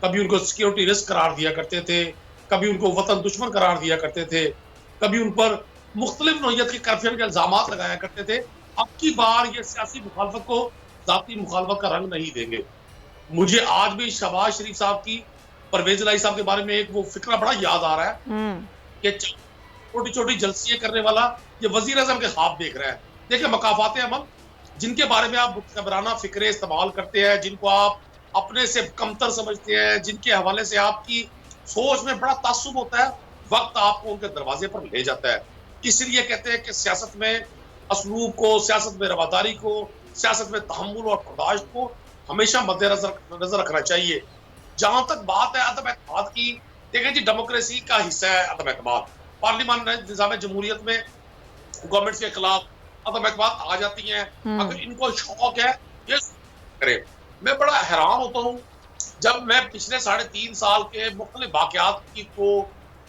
کبھی ان کو security risk قرار دیا کرتے تھے، کبھی ان کو وطن دشمن قرار دیا کرتے تھے، کبھی ان پر مختلف نوعیت کے کرپشن کے الزامات لگایا کرتے تھے. اب کی بار یہ سیاسی مخالفت کو ذاتی مخالفت کا رنگ نہیں دیں گے. مجھے آج بھی شہباز شریف صاحب کی، پرویز الہی صاحب کے بارے میں ایک وہ فکرہ بڑا یاد آ رہا ہے کہ چھوٹی چھوٹی جلسیاں کرنے والا یہ وزیر اعظم کے خواب دیکھ رہا ہے. دیکھیں مقافات عمل جن کے بارے میں آپ متکبرانہ فکرے استعمال کرتے ہیں، جن کو آپ اپنے سے کمتر سمجھتے ہیں، جن کے حوالے سے آپ کی سوچ میں بڑا تعصب ہوتا ہے، وقت آپ کو ان کے دروازے پر لے جاتا ہے. اس لیے کہتے ہیں کہ سیاست میں اسلوب کو، سیاست میں رواداری کو، سیاست میں تحمل اور برداشت کو ہمیشہ مد نظر رکھنا چاہیے. جہاں تک بات ہے عدم اعتماد کی، دیکھیں جی ڈیموکریسی کا حصہ ہے عدم اعتماد. پارلیمان نظام جمہوریت میں گورنمنٹ کے خلاف عدم اعتماد آ جاتی ہیں. اگر ان کو شوق ہے یہ کرے. میں بڑا حیران ہوتا ہوں جب میں پچھلے 3.5 سال کے مختلف واقعات کی کو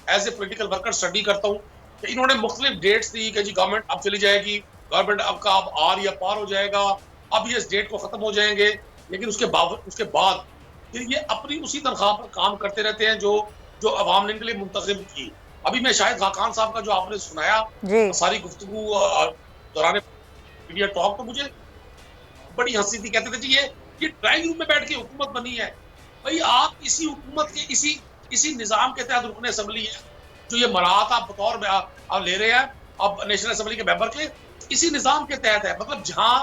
as a political worker study کرتا ہوں کہ انہوں نے مختلف ڈیٹس دی کہ جی گورنمنٹ اب چلی جائے گی، گورنمنٹ اب کا اب آر یا پار ہو جائے گا، اب یہ اس ڈیٹ کو ختم ہو جائیں گے. لیکن اس کے بعد پھر یہ اپنی اسی تنخواہ پر کام کرتے رہتے ہیں جو عوام نے ان کے لیے منتخب کی. ابھی میں شاہد خاقان صاحب کا جو آپ نے سنایا ساری گفتگو دوران میڈیا ٹاک، تو مجھے بڑی ہنسی تھی. کہتے تھے جی یہ ڈرائنگ روم میں بیٹھ کے حکومت بنی ہے. بھائی آپ اسی حکومت کے اسی نظام کے تحت رکن اسمبلی ہے. جو یہ مراعات آپ بطور میں آپ لے رہے ہیں اب نیشنل اسمبلی کے ممبر کے، اسی نظام کے تحت ہے. مطلب جہاں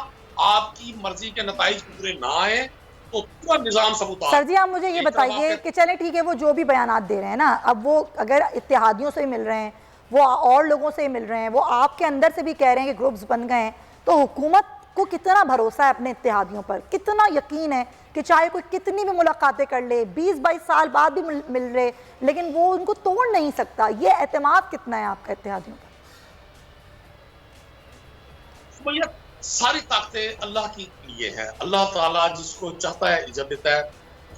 آپ کی مرضی کے نتائج پورے نہ آئے تو پورا نظام سبوتاژ. سر جی آپ مجھے یہ بتائیے کہ چلیں ٹھیک ہے وہ جو بھی بیانات دے رہے ہیں نا، اب وہ اگر اتحادیوں سے مل رہے ہیں، وہ اور لوگوں سے مل رہے ہیں، وہ آپ کے اندر سے بھی کہہ رہے ہیں کہ گروپس بن گئے ہیں، تو حکومت کو کتنا بھروسہ ہے اپنے اتحادیوں پر؟ کتنا یقین ہے کہ چاہے کوئی کتنی بھی ملاقاتیں کر لے، 20-22 سال بعد بھی مل رہے، لیکن وہ ان کو توڑ نہیں سکتا؟ یہ اعتماد کتنا ہے آپ کا اتحادیوں پر؟ ساری طاقتیں اللہ کی لیے ہیں. اللہ تعالیٰ جس کو چاہتا ہے اجازت دیتا ہے.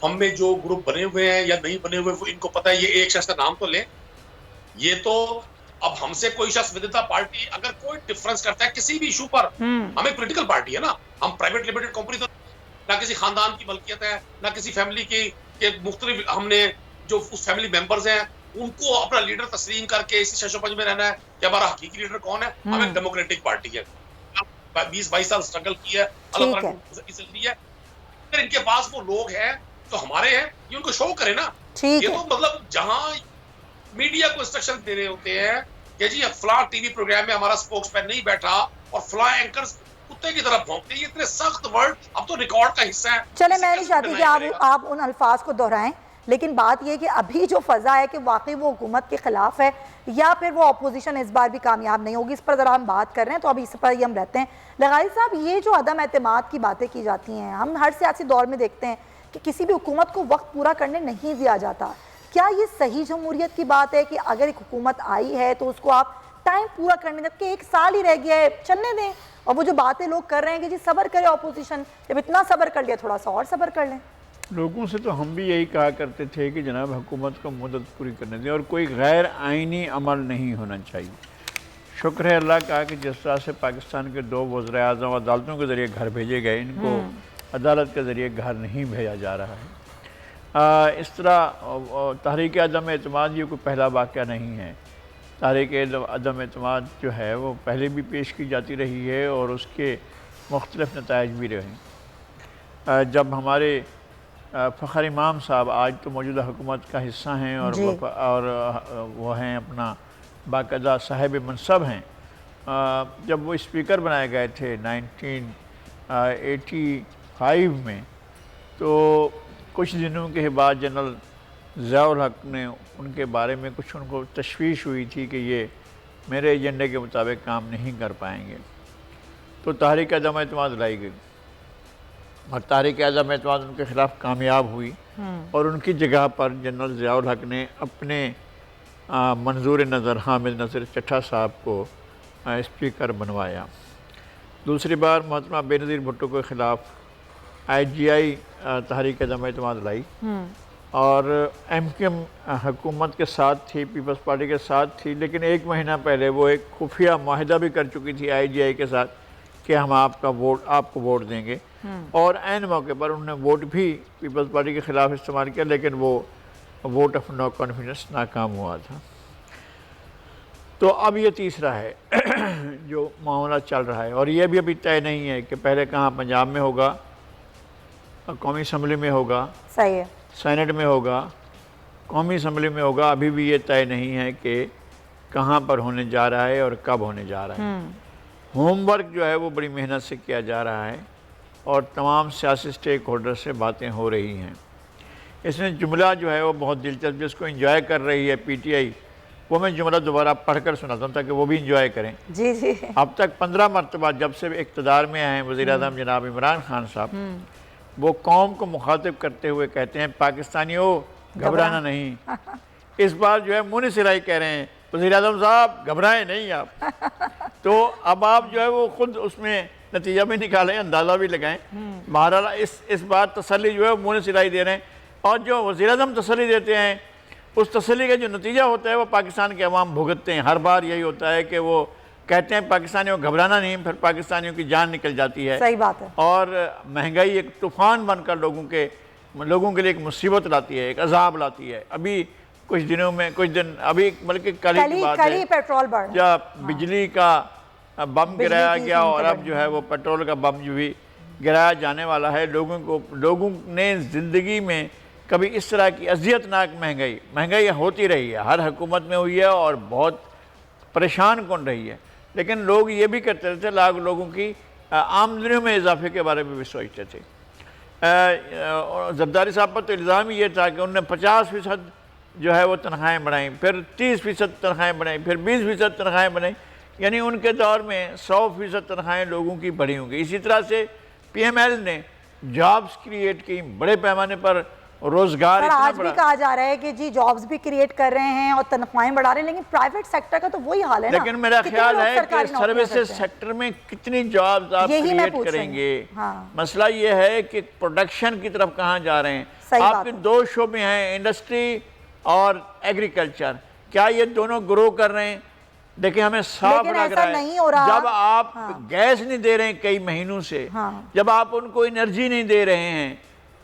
ہم میں جو گروپ بنے ہوئے ہیں یا نہیں بنے ہوئے وہ ان کو پتہ ہے. یہ ایک شخص کا نام تو لیں، یہ تو اب ہم سے کوئی شخص ودتا پارٹی اگر کوئی ڈفرنس کرتا ہے کسی بھی ایشو پر، ہم ایک پولیٹیکل پارٹی ہے نا، ہم پرائیویٹ لمیٹڈ کمپنی تو نہ کسی خاندان کی ملکیت ہے نہ کسی فیملی کی کہ مختلف ہم نے جو اس فیملی ممبرز ہیں ان کو اپنا لیڈر تسلیم کر کے اسی شش و پنج میں رہنا ہے کہ ہمارا حقیقی لیڈر کون ہے. ہم ایک ڈیموکریٹک پارٹی ہے. 20-22 سال سٹرگل کی ہے، اللہ تعالیٰ کی ہے. اگر ان کے پاس وہ لوگ ہیں تو ہمارے ہیں، یہ ان کو شو کرے نا. یہ تو مطلب جہاں میڈیا کو انسٹرکشن دے رہے ہوتے ہیں کہ جی فلاں ٹی وی پروگرام میں ہمارا سپوکس مین نہیں بیٹھا اور فلاں اینکرز کتے کی طرف بھونکتے ہیں، یہ اتنے سخت ورڈ اب تو ریکارڈ کا حصہ ہے. چلے میں نہیں چاہتی کہ آپ ان الفاظ کو دہرائیں، لیکن بات یہ کہ ابھی جو فضا ہے کہ واقعی وہ حکومت کے خلاف ہے یا پھر وہ اپوزیشن اس بار بھی کامیاب نہیں ہوگی، اس پر ذرا ہم بات کر رہے ہیں تو ابھی اس پر ہی ہم رہتے ہیں. لغاری صاحب یہ جو عدم اعتماد کی باتیں کی جاتی ہیں، ہم ہر سیاسی دور میں دیکھتے ہیں کہ کسی بھی حکومت کو وقت پورا کرنے نہیں دیا جاتا. کیا یہ صحیح جمہوریت کی بات ہے کہ اگر ایک حکومت آئی ہے تو اس کو آپ ٹائم پورا کرنے دیں، کہ 1 سال ہی رہ گیا ہے چلنے دیں؟ اور وہ جو باتیں لوگ کر رہے ہیں کہ جی صبر کرے اپوزیشن، جب اتنا صبر کر لیا تھوڑا سا اور صبر کر لیں. لوگوں سے تو ہم بھی یہی کہا کرتے تھے کہ جناب حکومت کو مدت پوری کرنے دیں اور کوئی غیر آئینی عمل نہیں ہونا چاہیے. شکر ہے اللہ کا کہ جس طرح سے پاکستان کے 2 وزراء اعظم عدالتوں کے ذریعے گھر بھیجے گئے، ان کو عدالت کے ذریعے گھر نہیں بھیجا جا رہا ہے. اس طرح تحریک عدم اعتماد یہ کوئی پہلا واقعہ نہیں ہے. تحریک عدم اعتماد جو ہے وہ پہلے بھی پیش کی جاتی رہی ہے اور اس کے مختلف نتائج بھی رہے. جب ہمارے فخر امام صاحب آج تو موجودہ حکومت کا حصہ ہیں اور وہ ہیں اپنا باقاعدہ صاحب منصب ہیں، جب وہ اسپیکر بنائے گئے تھے 1985 میں، تو کچھ دنوں کے بعد جنرل ضیاء الحق نے ان کے بارے میں کچھ ان کو تشویش ہوئی تھی کہ یہ میرے ایجنڈے کے مطابق کام نہیں کر پائیں گے، تو تحریک عدم اعتماد لائی گئی اور تحریک عدم اعتماد ان کے خلاف کامیاب ہوئی اور ان کی جگہ پر جنرل ضیاء الحق نے اپنے منظور نظر حامد نصیر چٹھا صاحب کو اسپیکر بنوایا. دوسری بار محترمہ بے نظیر بھٹو کے خلاف IGI تحریک عدم اعتماد لائی اور MKM حکومت کے ساتھ تھی، پیپلز پارٹی کے ساتھ تھی، لیکن 1 مہینہ پہلے وہ ایک خفیہ معاہدہ بھی کر چکی تھی IGI کے ساتھ کہ ہم آپ کو ووٹ دیں گے. اور عین موقع پر انہوں نے ووٹ بھی پیپلز پارٹی کے خلاف استعمال کیا، لیکن وہ ووٹ آف نو کانفیڈنس ناکام ہوا تھا۔ تو اب یہ تیسرا ہے جو معاملہ چل رہا ہے، اور یہ بھی ابھی طے نہیں ہے کہ پہلے کہاں پنجاب میں ہوگا، قومی اسمبلی میں ہوگا، صحیح ہے، سینٹ میں ہوگا، قومی اسمبلی میں ہوگا، ابھی بھی یہ طے نہیں ہے کہ کہاں پر ہونے جا رہا ہے اور کب ہونے جا رہا ہے۔ ہوم ورک جو ہے وہ بڑی محنت سے کیا جا رہا ہے اور تمام سیاسی سٹیک ہولڈر سے باتیں ہو رہی ہیں۔ اس میں جملہ جو ہے وہ بہت دلچسپ، جس کو انجوائے کر رہی ہے پی ٹی آئی، وہ میں جملہ دوبارہ پڑھ کر سناتا ہوں تاکہ وہ بھی انجوائے کریں۔ جی جی، اب تک 15 مرتبہ جب سے اقتدار میں آئے وزیر اعظم جناب عمران خان صاحب، وہ قوم کو مخاطب کرتے ہوئے کہتے ہیں پاکستانیوں گھبرانا نہیں۔ اس بار جو ہے منہ سرائی کہہ رہے ہیں وزیر اعظم صاحب گھبرائیں نہیں آپ۔ تو اب آپ جو ہے وہ خود اس میں نتیجہ بھی نکالیں، اندازہ بھی لگائیں۔ بہرحال اس بار تسلی جو ہے وہ منہ سرائی دے رہے ہیں، اور جو وزیر اعظم تسلی دیتے ہیں اس تسلی کا جو نتیجہ ہوتا ہے وہ پاکستان کے عوام بھگتتے ہیں۔ ہر بار یہی ہوتا ہے کہ وہ کہتے ہیں پاکستانیوں گھبرانا نہیں، پھر پاکستانیوں کی جان نکل جاتی ہے، صحیح بات ہے، اور مہنگائی ایک طوفان بن کر لوگوں کے لیے ایک مصیبت لاتی ہے، ایک عذاب لاتی ہے۔ ابھی کچھ دن ابھی بلکہ کل ہی کی بات ہے پیٹرول بڑھ جب بجلی کا بم گرایا گیا، اور اب جو ہے وہ پیٹرول کا بم جو بھی گرایا جانے والا ہے۔ لوگوں نے زندگی میں کبھی اس طرح کی اذیتناک مہنگائی ہوتی رہی ہے، ہر حکومت میں ہوئی ہے اور بہت پریشان کن رہی ہے، لیکن لوگ یہ بھی کرتے تھے، لوگوں کی آمدنیوں میں اضافے کے بارے میں بھی سوچتے تھے۔ زرداری صاحب پر تو الزام یہ تھا کہ انہوں نے 50% جو ہے وہ تنخواہیں بڑھائیں، پھر 30% تنخواہیں بڑھائیں، پھر 20% تنخواہیں بڑھائیں، یعنی ان کے دور میں 100% تنخواہیں لوگوں کی بڑھی ہوں گی۔ اسی طرح سے پی ایم ایل نے جابز کریٹ کی، بڑے پیمانے پر روزگار اتنا آج بھی کہا جا رہا ہے کہ جی جابز بھی کریٹ کر رہے ہیں اور تنخواہیں بڑھا رہے ہیں، لیکن پرائیویٹ سیکٹر کا تو وہی حال ہے نا۔ لیکن میرا خیال ہے کہ سروسز سیکٹر میں کتنی جابز آپ کریٹ کریں گے، مسئلہ یہ ہے کہ پروڈکشن کی طرف کہاں جا رہے ہیں۔ آپ کے دو شعبے ہیں، انڈسٹری اور ایگریکلچر، کیا یہ دونوں گرو کر رہے ہیں؟ دیکھیں ہمیں صاف لگ رہا ہے جب آپ گیس نہیں دے رہے ہیں کئی مہینوں سے، جب آپ ان کو انرجی نہیں دے رہے ہیں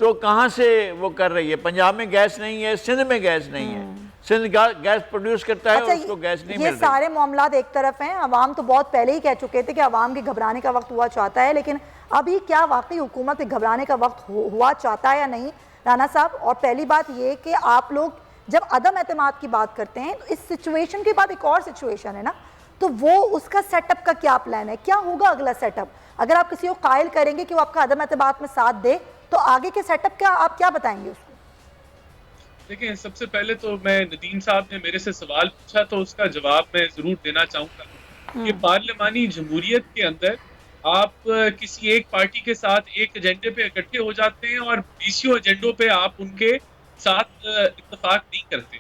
تو کہاں سے وہ کر رہی ہے؟ پنجاب میں گیس نہیں ہے، سندھ میں گیس نہیں ہے، سندھ گیس پروڈیوس کرتا ہے، اس کو گیس نہیں مل رہی۔ یہ سارے معاملات ایک طرف ہیں، عوام تو بہت پہلے ہی کہہ چکے تھے کہ عوام کے گھبرانے کا وقت ہوا چاہتا ہے، لیکن ابھی کیا واقعی حکومت گھبرانے کا وقت ہوا چاہتا ہے یا نہیں رانا صاحب؟ اور پہلی بات یہ کہ آپ لوگ جب عدم اعتماد کی بات کرتے ہیں تو اس سچویشن کے بعد ایک اور سچویشن ہے نا، تو وہ اس کا سیٹ اپ کا کیا پلان ہے؟ کیا ہوگا اگلا سیٹ اپ؟ اگر آپ کسی کو قائل کریں گے کہ وہ آپ کا عدم اعتماد میں ساتھ دے تو آگے کے سیٹ اپ آپ کیا بتائیں گے اس کو؟ دیکھیں سب سے پہلے تو میں ندیم صاحب نے میرے سے سوال پوچھا تو اس کا جواب میں ضرور دینا چاہوں گا کہ پارلیمانی جمہوریت کے اندر آپ کسی ایک پارٹی کے ساتھ ایک ایجنڈے پہ اکٹھے ہو جاتے ہیں اور بیسیوں ایجنڈوں پہ آپ ان کے ساتھ اتفاق نہیں کرتے۔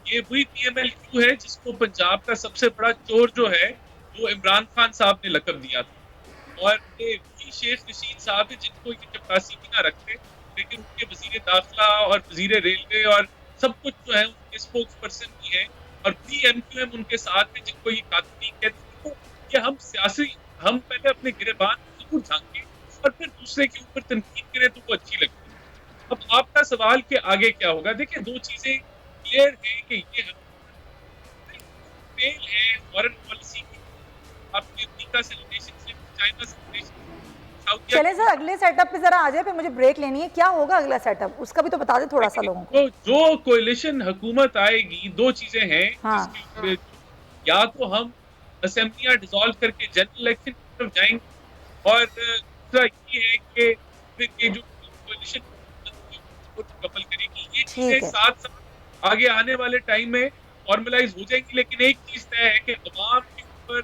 یہ وہی پی ایم ایل کیو ہے جس کو پنجاب کا سب سے بڑا چور جو ہے وہ عمران خان صاحب نے لقب دیا تھا، اور یہ وہی شیخ رشید صاحب جن کو یہ چپڑاسی بھی نہ رکھتے، لیکن ان کے وزیر داخلہ اور وزیر ریلوے اور سب کچھ جو ہے ان کے اسپوکس پرسن بھی ہیں، اور پی ایم کیو ایم ان کے ساتھ ہیں جن کو یہ قاتلین کہتے ہیں۔ کہ ہم پہلے اپنے گریبان ضرور جھانکیں اور پھر دوسرے کے اوپر تنقید کریں تو وہ اچھی لگتی ہے۔ اب آپ کا سوال کہ آگے کیا ہوگا، دیکھیں دو چیزیں کلیئر ہیں کہ یہ فیل ہے فارن پالیسی کی، آپ نے امریکہ سے ریلیشن شپ، چائنا سے ریلیشن شپ۔ چلیں سر اگلے سیٹ اپ پہ ذرا آ جائے، پھر مجھے بریک لینی ہے۔ کیا ہوگا اگلا سیٹ اپ، اس کا بھی تو بتا دیں تھوڑا سا لوگوں کو۔ جو کوئلیشن حکومت آئے گی، دو چیزیں ہیں جس کی، یا تو ہم اسمبلیاں ڈیزالو کر کے جنرل الیکشن کی طرف جائیں گے، اور دوسرا یہ ہے کہ پھر یہ جو کوئلیشن قبل کرے گی، یہ چیزیں ساتھ ساتھ آگے آنے والے ٹائم میں فارملائز ہو جائیں گی۔ لیکن ایک چیز طے ہے کہ عوام کے اوپر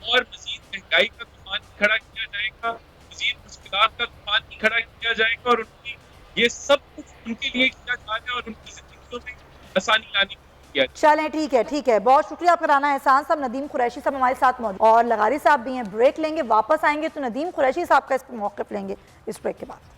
اور مزید مہنگائی کا طوفان کھڑا کیا جائے گا، مزید مشکلات کا طوفان کھڑا کیا جائے گا، اور ان کی یہ سب کچھ ان کے لیے کیا جا رہا ہے اور ان کی زندگیوں میں آسانی لانے کی۔ چلیں ٹھیک ہے، بہت شکریہ آپ کا رانا احسان صاحب۔ ندیم قریشی صاحب ہمارے ساتھ موجود اور لغاری صاحب بھی ہیں۔ بریک لیں گے، واپس آئیں گے تو ندیم قریشی صاحب کا اس پہ موقف لیں گے اس بریک کے بعد۔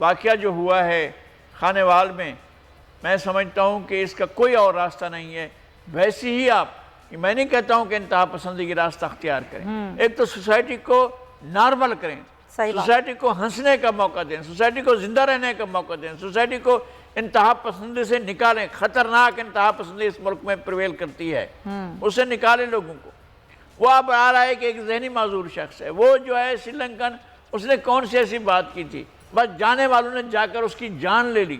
واقعہ جو ہوا ہے خانوال میں، میں سمجھتا ہوں کہ اس کا کوئی اور راستہ نہیں ہے۔ ویسے ہی آپ، میں نہیں کہتا ہوں کہ انتہا پسندی کی راستہ اختیار کریں، ایک تو سوسائٹی کو نارمل کریں، سوسائٹی کو ہنسنے کا موقع دیں، سوسائٹی کو زندہ رہنے کا موقع دیں، سوسائٹی کو انتہا پسندی سے نکالیں۔ خطرناک انتہا پسندی اس ملک میں پریویل کرتی ہے، اسے نکالیں لوگوں کو۔ وہ اب آ رہا ہے کہ ایک ذہنی معذور شخص ہے، وہ جو ہے سری لنکن، اس نے کون سی ایسی بات کی تھی؟ بس جانے والوں نے جا کر اس کی جان لے لی۔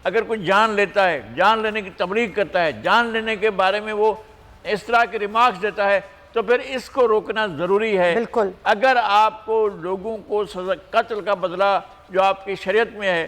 اگر کوئی جان لیتا ہے، جان لینے کی تبلیغ کرتا ہے، جان لینے کے بارے میں وہ اس طرح کے ریمارکس دیتا ہے، تو پھر اس کو روکنا ضروری ہے۔ بالکل۔ اگر آپ کو لوگوں کو قتل کا بدلہ جو آپ کی شریعت میں ہے،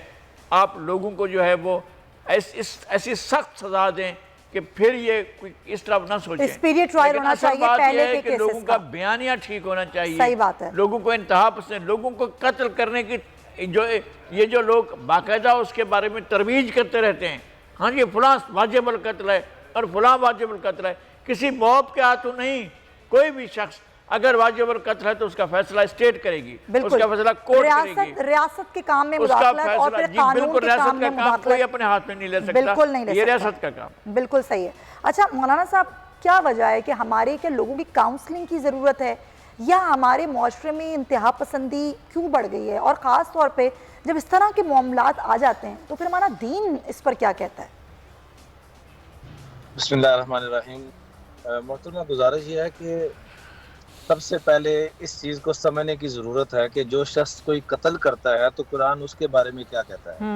آپ لوگوں کو جو ہے وہ ایسی سخت سزا دیں کہ پھر یہ اس طرح نہ سوچیں۔ اسپیریٹ ٹرائل ہونا چاہیے پہلے کے کہ کیسز لوگوں کا کا۔ بیانیہ ٹھیک ہونا چاہیے، صحیح بات ہے۔ لوگوں کو انتہا پسند، لوگوں کو قتل کرنے کی یہ جو لوگ باقاعدہ اس کے بارے میں ترویج کرتے رہتے ہیں، ہاں جی فلاں واجب القتل ہے اور فلاں واجب القتل ہے، کسی موب کے ہاتھوں نہیں۔ کوئی بھی شخص اگر واجب القتل ہے تو اس کا فیصلہ اسٹیٹ کرے گی، اس کا فیصلہ کورٹ کرے گی، ریاست کے کام میں اس کا مداخلت اور فیصلہ پھر قانون کے کام میں کوئی مداخلت اپنے ہاتھ میں نہیں لے سکتا، بالکل نہیں لے سکتا، یہ ریاست کا کام۔ بالکل صحیح ہے۔ اچھا مولانا صاحب، کیا وجہ ہے کہ ہمارے کے لوگوں کی کاؤنسلنگ کی ضرورت ہے، یا ہمارے معاشرے میں انتہا پسندی کیوں بڑھ گئی ہے؟ اور خاص طور پہ جب اس طرح کے معاملات آ جاتے ہیں تو پھر ہمارا دین اس پر کیا کہتا ہے؟ بسم اللہ الرحمن الرحیم۔ محترمہ، گزارش یہ ہے کہ سب سے پہلے اس چیز کو سمجھنے کی ضرورت ہے کہ جو شخص کوئی قتل کرتا ہے تو قرآن اس کے بارے میں کیا کہتا ہے۔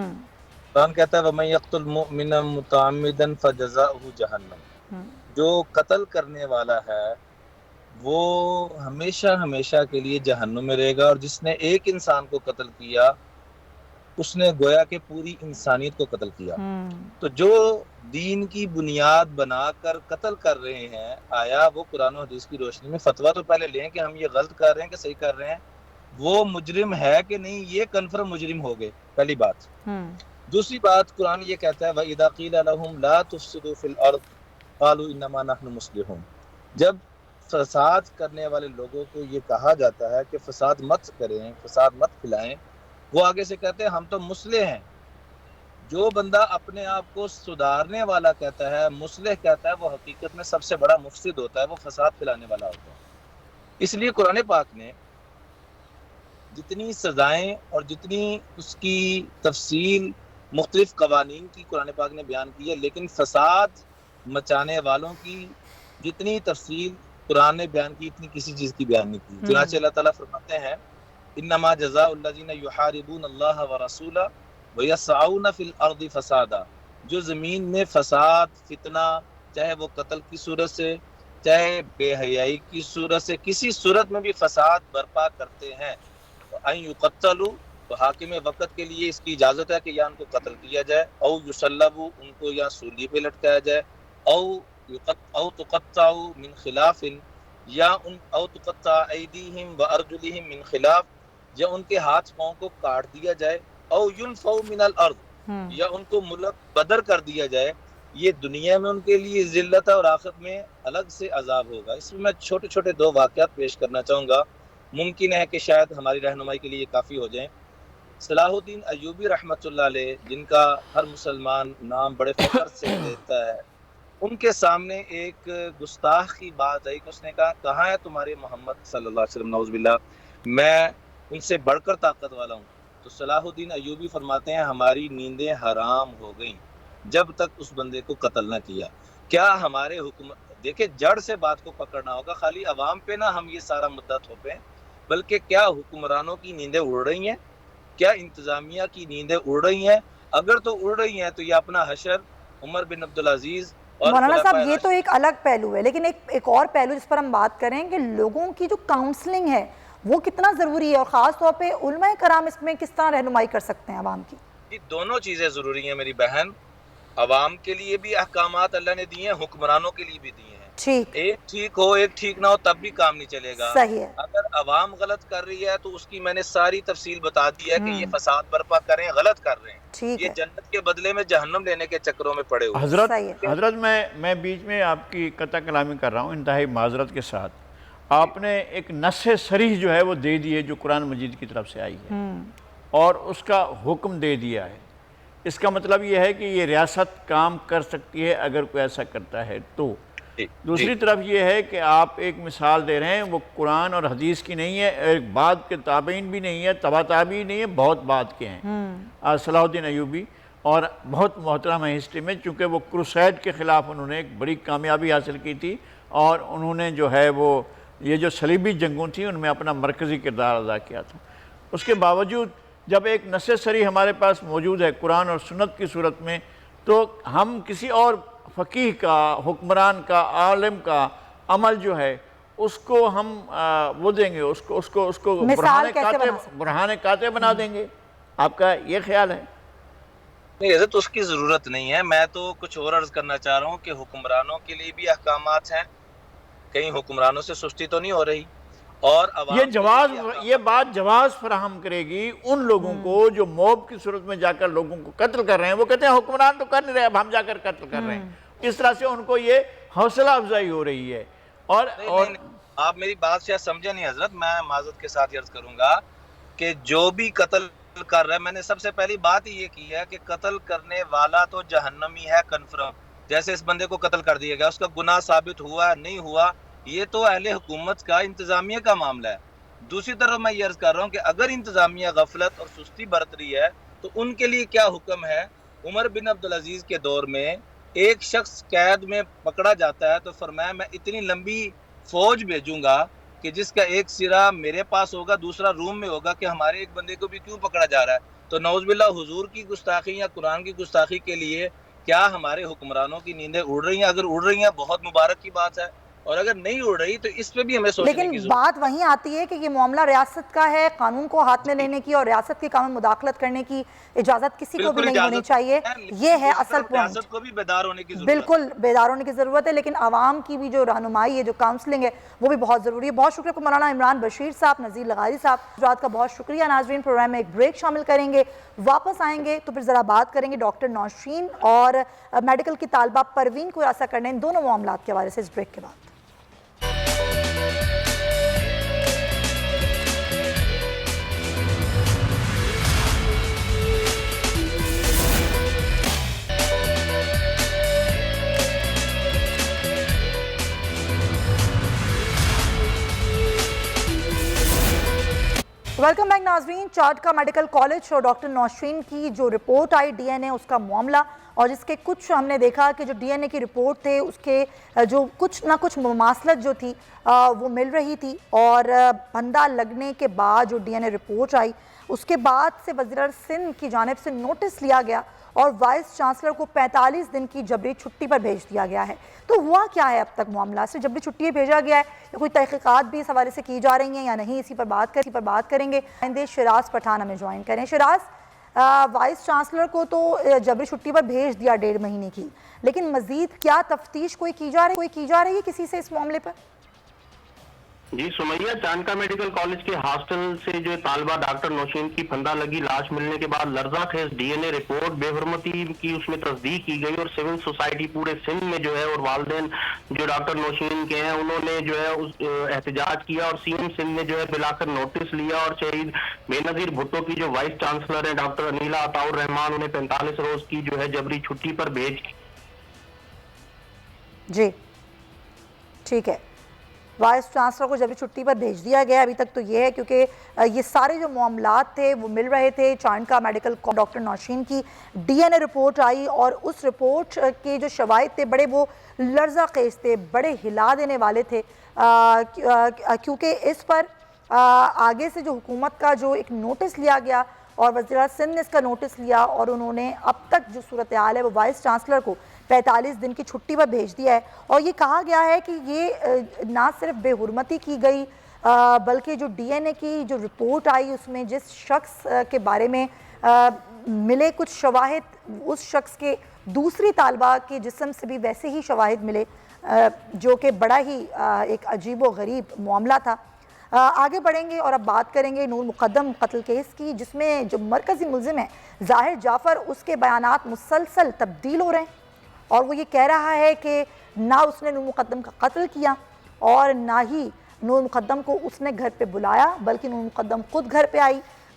قرآن کہتا ہے وَمَن يَقْتُلْ مُؤْمِنًا مُتَعَمِّدًا فَجَزَاؤُهُ جَهَنَّمُ، جو قتل کرنے والا ہے وہ ہمیشہ ہمیشہ کے لیے جہنم میں رہے گا، اور جس نے ایک انسان کو قتل کیا اس نے گویا کہ پوری انسانیت کو قتل کیا۔ تو جو دین کی بنیاد بنا کر قتل کر رہے ہیں، آیا وہ قرآن و حدیث کی روشنی میں فتویٰ تو پہلے لیں کہ ہم یہ غلط کر رہے ہیں کہ صحیح کر رہے ہیں، وہ مجرم ہے کہ نہیں، یہ کنفرم مجرم ہو گئے، پہلی بات۔ دوسری بات، قرآن یہ کہتا ہے وَإِذَا قِيلَ لَهُمْ لَا تُفْسِدُوا فِي الْأَرْضِ قَالُوا إِنَّمَا نَحْنُ مُصْلِحُونَ، جب فساد کرنے والے لوگوں کو یہ کہا جاتا ہے کہ فساد مت کریں، فساد مت پھیلائیں، وہ آگے سے کہتے ہیں ہم تو مصلح ہیں۔ جو بندہ اپنے آپ کو سدھارنے والا کہتا ہے، مصلح کہتا ہے، وہ حقیقت میں سب سے بڑا مفسد ہوتا ہے، وہ فساد پھیلانے والا ہوتا ہے۔ اس لیے قرآن پاک نے جتنی سزائیں اور جتنی اس کی تفصیل مختلف قوانین کی قرآن پاک نے بیان کی ہے، لیکن فساد مچانے والوں کی جتنی تفصیل قرآن نے بیان کی اتنی کسی چیز کی بیان نہیں کی۔ چنانچہ اللہ تعالیٰ فرماتے ہیں انما جزاء الذین یحاربون اللہ ورسولہ ویسعون فی الارض فسادا، جو زمین میں فساد، فتنہ، چاہے وہ قتل کی صورت سے، چاہے بے حیائی کی صورت سے، کسی صورت میں بھی فساد برپا کرتے ہیں، ان یقتلوا، تو حاکم وقت کے لیے اس کی اجازت ہے کہ یا ان کو قتل کیا جائے، او یصلبوا، ان کو یا سولی پہ لٹکایا جائے، او تقطع من خلاف، یا او تقطع ایدیہم وارجلہم من خلاف، یا ان کے ہاتھ پاؤں کو کاٹ دیا جائے، او ینفوا من الارض، یا ان کو ملک بدر کر دیا جائے۔ یہ دنیا میں ان کے لیے ذلت ہے اور آخرت میں الگ سے عذاب ہوگا۔ اس میں چھوٹے چھوٹے دو واقعات پیش کرنا چاہوں گا، ممکن ہے کہ شاید ہماری رہنمائی کے لیے کافی ہو جائیں۔ صلاح الدین ایوبی رحمۃ اللہ علیہ، جن کا ہر مسلمان نام بڑے فخر سے لیتا ہے، ان کے سامنے ایک گستاخ کی بات آئی کہ اس نے کہا کہاں ہے تمہارے محمد صلی اللہ علیہ وسلم، نعوذ باللہ، میں ان سے بڑھ کر طاقت والا ہوں۔ تو صلاح الدین ایوبی فرماتے ہیں ہماری نیندیں حرام ہو گئیں جب تک اس بندے کو قتل نہ کیا۔ کیا ہمارے حکومت، دیکھیں جڑ سے بات کو پکڑنا ہوگا، خالی عوام پہ نہ ہم یہ سارا مدعا تھوپیں، بلکہ کیا حکمرانوں کی نیندیں اڑ رہی ہیں، کیا انتظامیہ کی نیندیں اڑ رہی ہیں؟ اگر تو اڑ رہی ہیں تو یہ اپنا حشر عمر بن عبدالعزیز اور مولانا صاحب یہ تو ایک الگ پہلو ہے، لیکن ایک اور پہلو جس پر ہم بات کریں کہ لوگوں کی جو کاؤنسلنگ ہے وہ کتنا ضروری ہے، اور خاص طور پہ علماء کرام اس میں کس طرح رہنمائی کر سکتے ہیں عوام کی؟ جی دونوں چیزیں ضروری ہیں میری بہن، عوام کے لیے بھی احکامات اللہ نے دیے ہیں، حکمرانوں کے لیے بھی دیے ہیں۔ ٹھیک، ایک ٹھیک ہو ایک ٹھیک نہ ہو تب بھی کام نہیں چلے گا۔ صحیح ہے۔ اگر عوام غلط کر رہی ہے تو اس کی میں نے ساری تفصیل بتا دی ہے کہ یہ فساد برپا کریں، غلط کر رہے ہیں، ٹھیک یہ ہے، جنت کے بدلے میں جہنم لینے کے چکروں میں پڑے ہوئے۔ صحیح ہے۔ حضرت میں بیچ میں آپ کی قطع کلامی کر رہا ہوں انتہائی معذرت کے ساتھ۔ آپ نے ایک نص صریح جو ہے وہ دے دی ہے جو قرآن مجید کی طرف سے آئی ہے، اور اس کا حکم دے دیا ہے۔ اس کا مطلب یہ ہے کہ یہ ریاست کام کر سکتی ہے اگر کوئی ایسا کرتا ہے تو۔ دوسری طرف یہ ہے کہ آپ ایک مثال دے رہے ہیں، وہ قرآن اور حدیث کی نہیں ہے، ایک بعد کے تابعین بھی نہیں ہے، تبع تابعین نہیں ہے، بہت بعد کے ہیں۔ صلاح الدین ایوبی اور بہت محترم ہے ہسٹری میں، چونکہ وہ کروسیڈ کے خلاف انہوں نے ایک بڑی کامیابی حاصل کی تھی، اور انہوں نے جو ہے وہ یہ جو صلیبی جنگوں تھیں ان میں اپنا مرکزی کردار ادا کیا تھا۔ اس کے باوجود جب ایک نص سری ہمارے پاس موجود ہے قرآن اور سنت کی صورت میں، تو ہم کسی اور فقیہ کا، حکمران کا، عالم کا عمل جو ہے اس کو ہم وہ دیں گے، اس کو برہان قاطع بنا دیں گے۔ آپ کا یہ خیال ہے؟ نہیں حضرت، اس کی ضرورت نہیں ہے۔ میں تو کچھ اور عرض کرنا چاہ رہا ہوں کہ حکمرانوں کے لیے بھی احکامات ہیں، کہیں حکمرانوں سے سستی تو نہیں ہو رہی، اور یہ بات جواز فراہم کرے گی ان لوگوں کو جو موب کی صورت میں جا کر لوگوں کو قتل کر رہے ہیں۔ وہ کہتے ہیں حکمران تو کر نہیں رہے، اب ہم جا کر قتل کر رہے ہیں۔ اس طرح سے ان کو یہ حوصلہ افزائی ہو رہی ہے۔ اور آپ میری بات شاید سمجھے نہیں حضرت، میں معذرت کے ساتھ عرض کروں گا کہ جو بھی قتل کر رہا ہے، میں نے سب سے پہلی بات یہ کی ہے کہ قتل کرنے والا تو جہنمی ہے کنفرم۔ جیسے اس بندے کو قتل کر دیا گیا، اس کا گناہ ثابت ہوا نہیں ہوا، یہ تو اہل حکومت کا، انتظامیہ کا معاملہ ہے۔ دوسری طرف میں یہ عرض کر رہا ہوں کہ اگر انتظامیہ غفلت اور سستی برت رہی ہے تو ان کے لیے کیا حکم ہے۔ عمر بن عبدالعزیز کے دور میں ایک شخص قید میں پکڑا جاتا ہے تو فرمایا میں اتنی لمبی فوج بھیجوں گا کہ جس کا ایک سرا میرے پاس ہوگا، دوسرا روم میں ہوگا، کہ ہمارے ایک بندے کو بھی کیوں پکڑا جا رہا ہے۔ تو نعوذ باللہ حضور کی گستاخی یا قرآن کی گستاخی کے لیے کیا ہمارے حکمرانوں کی نیندیں اڑ رہی ہیں؟ اگر اڑ رہی ہیں بہت مبارک کی بات ہے، اور اگر نہیں اڑ رہی تو اس پہ بھی ہمیں سوچنے کی ضرورت ہے۔ لیکن بات وہیں آتی ہے کہ یہ معاملہ ریاست کا ہے، قانون کو ہاتھ میں لینے کی اور ریاست کے کام میں مداخلت کرنے کی اجازت کسی کو بھی نہیں ہونی چاہیے۔ یہ ہے اصل پوائنٹ۔ ریاست کو بھی بیدار ہونے کی ضرورت ہے۔ بالکل بیدار ہونے کی ضرورت ہے، لیکن عوام کی بھی جو رہنمائی ہے، جو کاؤنسلنگ ہے، وہ بھی بہت ضروری ہے۔ بہت شکریہ مولانا عمران بشیر صاحب، نذیر لغاری صاحب، حضرات کا بہت شکریہ۔ ناظرین، پروگرام میں ایک بریک شامل کریں گے، واپس آئیں گے تو پھر ذرا بات کریں گے ڈاکٹر نوشین اور میڈیکل کی طالبہ پروین کو خلاصہ کرنے ان دونوں معاملات کے حوالے سے اس بریک کے بعد۔ ویلکم بیک ناظرین۔ چارٹ کا میڈیکل کالج اور ڈاکٹر نوشین کی جو رپورٹ آئی ڈی این اے اس کا معاملہ، اور جس کے کچھ ہم نے دیکھا کہ جو ڈی این اے کی رپورٹ تھے اس کے جو کچھ نہ کچھ مماثلت جو تھی وہ مل رہی تھی، اور بندہ لگنے کے بعد جو ڈی این اے رپورٹ آئی اس کے بعد سے وزیر سندھ کی جانب سے نوٹس لیا گیا اور وائس چانسلر کو 45 دن کی جبری چھٹی پر بھیج دیا گیا ہے۔ تو ہوا کیا ہے اب تک معاملہ؟ صرف جبری چھٹی بھیجا گیا ہے یا کوئی تحقیقات بھی اس حوالے سے کی جا رہی ہیں یا نہیں؟ اسی پر بات کریں گے۔ شراز پٹھان ہمیں جوائن کریں۔ شراز، وائس چانسلر کو تو جبری چھٹی پر بھیج دیا 1.5 مہینے کی، لیکن مزید کیا تفتیش کوئی کی جا رہی ہے کسی سے اس معاملے پر؟ جی سمیہ، چانکا میڈیکل کالج کے ہاسٹل سے جو طالبہ ڈاکٹر نوشین کی پھندا لگی لاش ملنے کے بعد لرزہ خیز ڈی این اے رپورٹ بے حرمتی کی اس میں تصدیق کی گئی، اور سول سوسائٹی پورے سندھ میں جو ہے اور والدین جو ڈاکٹر نوشین کے ہیں انہوں نے جو ہے احتجاج کیا، اور سی ایم سندھ نے جو ہے بلا کر نوٹس لیا، اور شہید بے نظیر بھٹو کی جو وائس چانسلر ہیں ڈاکٹر انیلا عطاء الرحمان، انہیں 45 روز کی جو ہے جبری چھٹی پر بھیج۔ جی ٹھیک ہے، وائس چانسلر کو جبری چھٹی پر بھیج دیا گیا۔ ابھی تک تو یہ ہے کیونکہ یہ سارے جو معاملات تھے وہ مل رہے تھے۔ چانکا میڈیکل ڈاکٹر نوشین کی ڈی این اے رپورٹ آئی اور اس رپورٹ کے جو شواہد تھے بڑے وہ لرزہ خیز تھے، بڑے ہلا دینے والے تھے، کیونکہ اس پر آگے سے جو حکومت کا جو ایک نوٹس لیا گیا اور وزیر سندھ نے اس کا نوٹس لیا، اور انہوں نے اب تک جو صورتحال ہے وہ وائس چانسلر کو 45 دن کی چھٹی پر بھیج دیا ہے، اور یہ کہا گیا ہے کہ یہ نہ صرف بے حرمتی کی گئی بلکہ جو ڈی این اے کی جو رپورٹ آئی اس میں جس شخص کے بارے میں ملے کچھ شواہد، اس شخص کے دوسری طالبہ کے جسم سے بھی ویسے ہی شواہد ملے، جو کہ بڑا ہی ایک عجیب و غریب معاملہ تھا۔ آگے بڑھیں گے اور اب بات کریں گے نور مقدم قتل کیس کی، جس میں جو مرکزی ملزم ہے ظاہر جعفر، اس کے بیانات مسلسل تبدیل ہو رہے ہیں، اور وہ یہ کہہ رہا ہے کہ نہ اس نے نور مقدم کا قتل کیا اور نہ ہی نور مقدم کو اس نے گھر پہ بلایا، بلکہ نور مقدم خود گھر پہ آئی،